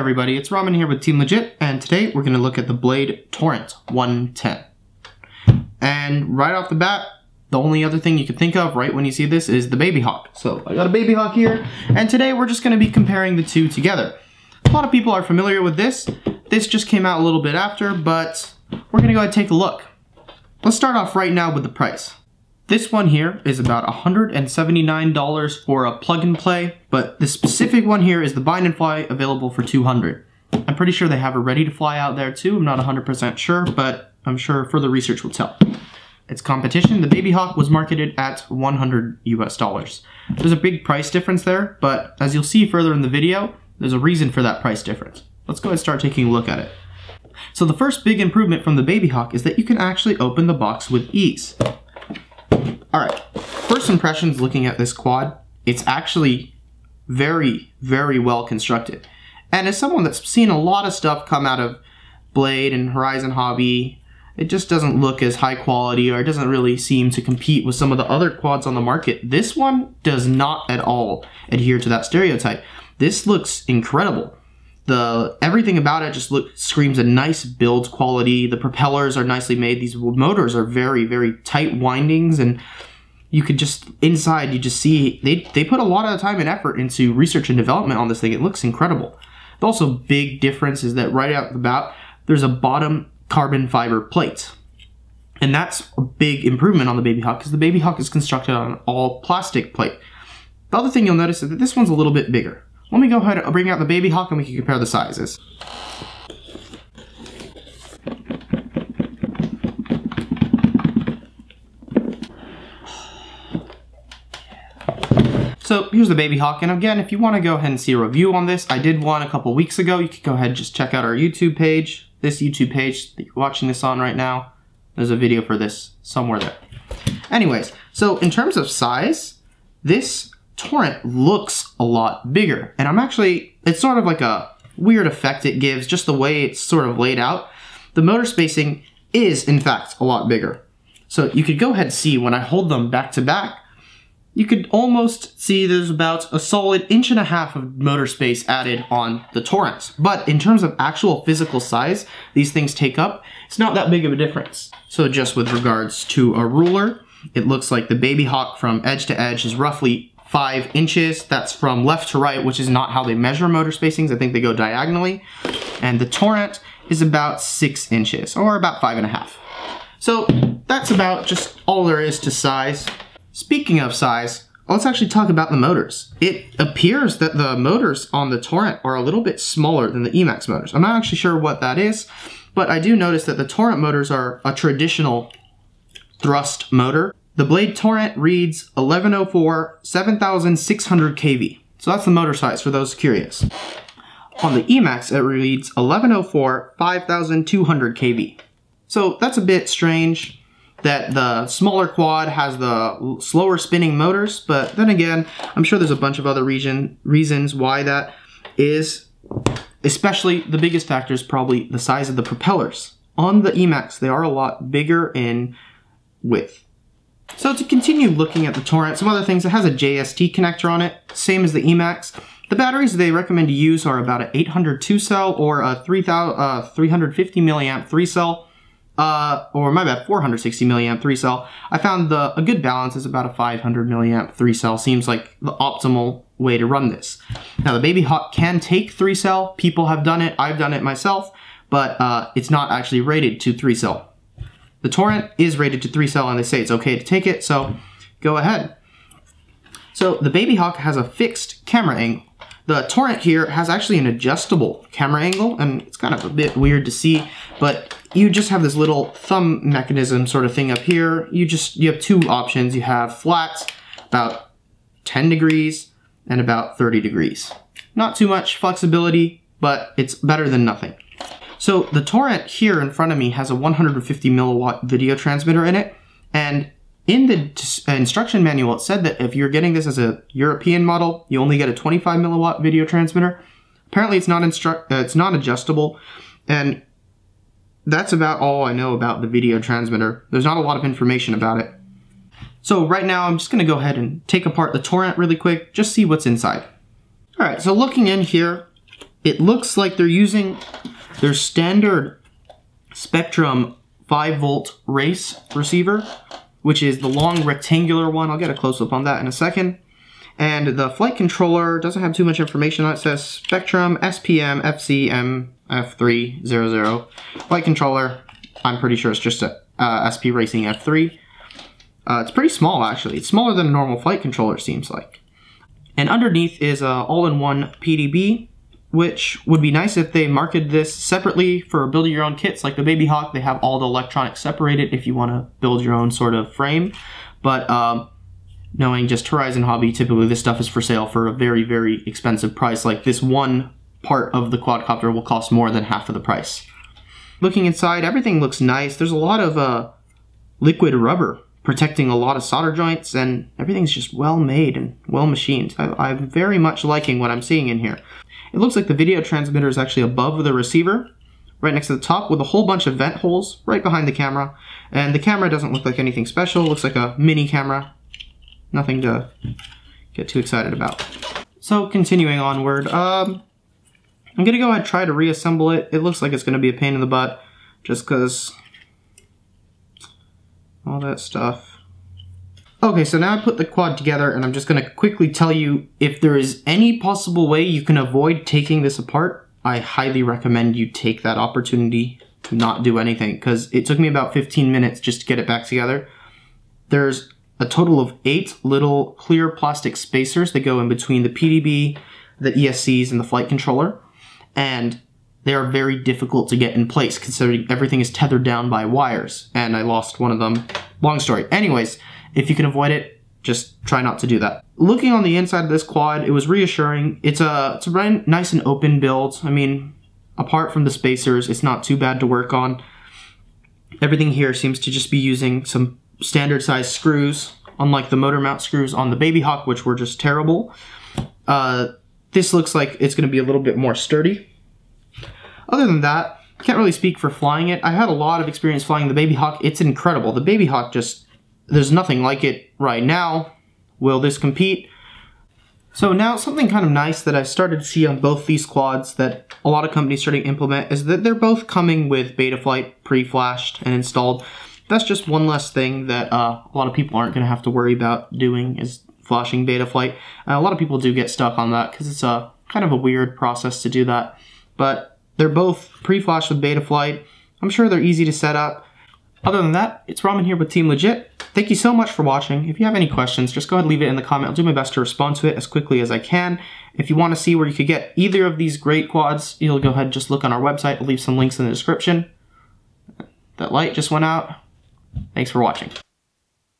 everybody, it's Ramen here with Team Legit, and today we're going to look at the Blade Torrent 110. And right off the bat, the only other thing you can think of right when you see this is the Baby Hawk. So I got a Baby Hawk here, and today we're just going to be comparing the two together. A lot of people are familiar with this. This just came out a little bit after, but we're going to go ahead and take a look. Let's start off right now with the price. This one here is about $179 for a plug and play, but the specific one here is the bind and fly, available for $200. I'm pretty sure they have a ready to fly out there too. I'm not 100% sure, but I'm sure further research will tell. Its competition, the Baby Hawk, was marketed at $100 US. There's a big price difference there, but as you'll see further in the video, there's a reason for that price difference. Let's go ahead and start taking a look at it. So the first big improvement from the Baby Hawk is that you can actually open the box with ease. Alright, first impressions looking at this quad, it's actually very, very well constructed. And as someone that's seen a lot of stuff come out of Blade and Horizon Hobby, it just doesn't look as high quality, or it doesn't really seem to compete with some of the other quads on the market. This one does not at all adhere to that stereotype. This looks incredible. Everything about it just screams a nice build quality. The propellers are nicely made. These motors are very, very tight windings, and you could just, inside, you just see, they put a lot of time and effort into research and development on this thing. It looks incredible. The also big difference is that right out the bat, there's a bottom carbon fiber plate. And that's a big improvement on the Baby Hawk, because the Baby Hawk is constructed on an all plastic plate. The other thing you'll notice is that this one's a little bit bigger. Let me go ahead and bring out the Baby Hawk and we can compare the sizes. So here's the Baby Hawk, and again, if you want to go ahead and see a review on this, I did one a couple weeks ago. You could go ahead and just check out our YouTube page. This YouTube page that you're watching this on right now, there's a video for this somewhere there. Anyways, so in terms of size, this Torrent looks a lot bigger, and it's sort of like a weird effect it gives, just the way it's sort of laid out. The motor spacing is, in fact, a lot bigger. So you could go ahead and see when I hold them back to back, you could almost see there's about a solid 1.5 inches of motor space added on the Torrent. But in terms of actual physical size these things take up, it's not that big of a difference. So just with regards to a ruler, it looks like the Baby Hawk from edge to edge is roughly 5 inches. That's from left to right, which is not how they measure motor spacings. I think they go diagonally. And the Torrent is about 6 inches, or about 5.5. So that's about just all there is to size. Speaking of size, let's actually talk about the motors. It appears that the motors on the Torrent are a little bit smaller than the Emax motors. I'm not actually sure what that is, but I do notice that the Torrent motors are a traditional thrust motor. The Blade Torrent reads 1104 7600 kV. So that's the motor size for those curious. On the Emax, it reads 1104 5200 kV. So that's a bit strange that the smaller quad has the slower spinning motors, but then again, I'm sure there's a bunch of other reasons why that is. Especially, the biggest factor is probably the size of the propellers. On the Emax, they are a lot bigger in width. So to continue looking at the Torrent, some other things, it has a JST connector on it, same as the Emax. The batteries they recommend to use are about an 800 2-cell or a 350 milliamp 3-cell. Or my bad, 460 milliamp 3-cell. I found a good balance is about a 500 milliamp 3-cell. Seems like the optimal way to run this. Now the Baby Hawk can take 3-cell. People have done it. I've done it myself, but it's not actually rated to 3-cell. The Torrent is rated to 3-cell, and they say it's okay to take it, so go ahead. So the Baby Hawk has a fixed camera angle. The Torrent here has actually an adjustable camera angle, and it's kind of a bit weird to see, but you just have this little thumb mechanism sort of thing up here. You have two options. You have flat, about 10 degrees, and about 30 degrees. Not too much flexibility, but it's better than nothing. So the Torrent here in front of me has a 150 milliwatt video transmitter in it, and in the instruction manual, it said that if you're getting this as a European model, you only get a 25 milliwatt video transmitter. Apparently it's not adjustable, and that's about all I know about the video transmitter. There's not a lot of information about it. So right now I'm just gonna go ahead and take apart the Torrent really quick, just see what's inside. All right, so looking in here, it looks like they're using their standard Spectrum 5-volt race receiver, which is the long rectangular one. I'll get a close-up on that in a second. And the flight controller doesn't have too much information on it. It says Spectrum SPM FC MF300. Flight controller, I'm pretty sure it's just a SP Racing F3. It's pretty small, actually. It's smaller than a normal flight controller, seems like. And underneath is a all-in-one PDB, which would be nice if they marketed this separately for building your own kits. Like the Baby Hawk, they have all the electronics separated if you want to build your own sort of frame. But knowing just Horizon Hobby, typically this stuff is for sale for a very, very expensive price. Like this one part of the quadcopter will cost more than half of the price. Looking inside, everything looks nice. There's a lot of liquid rubber protecting a lot of solder joints, and everything's just well made and well machined. I'm very much liking what I'm seeing in here. It looks like the video transmitter is actually above the receiver, right next to the top, with a whole bunch of vent holes right behind the camera. And the camera doesn't look like anything special. It looks like a mini camera. Nothing to get too excited about. So continuing onward, I'm gonna go ahead and try to reassemble it. It looks like it's gonna be a pain in the butt, just because all that stuff. Okay, so now I put the quad together, and I'm just gonna quickly tell you if there is any possible way you can avoid taking this apart. I highly recommend you take that opportunity to not do anything, because it took me about 15 minutes just to get it back together. There's a total of 8 little clear plastic spacers that go in between the PDB, the ESCs, and the flight controller, and they are very difficult to get in place considering everything is tethered down by wires, and I lost one of them. Long story. Anyways, if you can avoid it, just try not to do that. Looking on the inside of this quad, it was reassuring. It's a very nice and open build. I mean, apart from the spacers, it's not too bad to work on. Everything here seems to just be using some standard size screws, unlike the motor mount screws on the Baby Hawk, which were just terrible. This looks like it's going to be a little bit more sturdy. Other than that, I can't really speak for flying it. I had a lot of experience flying the Baby Hawk. It's incredible. The Baby Hawk just, there's nothing like it right now. Will this compete? So now something kind of nice that I started to see on both these quads that a lot of companies starting to implement is that they're both coming with Betaflight pre-flashed and installed. That's just one less thing that a lot of people aren't going to have to worry about doing, is flashing Betaflight. A lot of people do get stuck on that because it's a kind of a weird process to do that. But they're both pre-flashed with Betaflight. I'm sure they're easy to set up. Other than that, it's Ramen here with Team Legit. Thank you so much for watching. If you have any questions, just go ahead and leave it in the comment. I'll do my best to respond to it as quickly as I can. If you want to see where you could get either of these great quads, you'll go ahead and just look on our website. I'll leave some links in the description. That light just went out. Thanks for watching.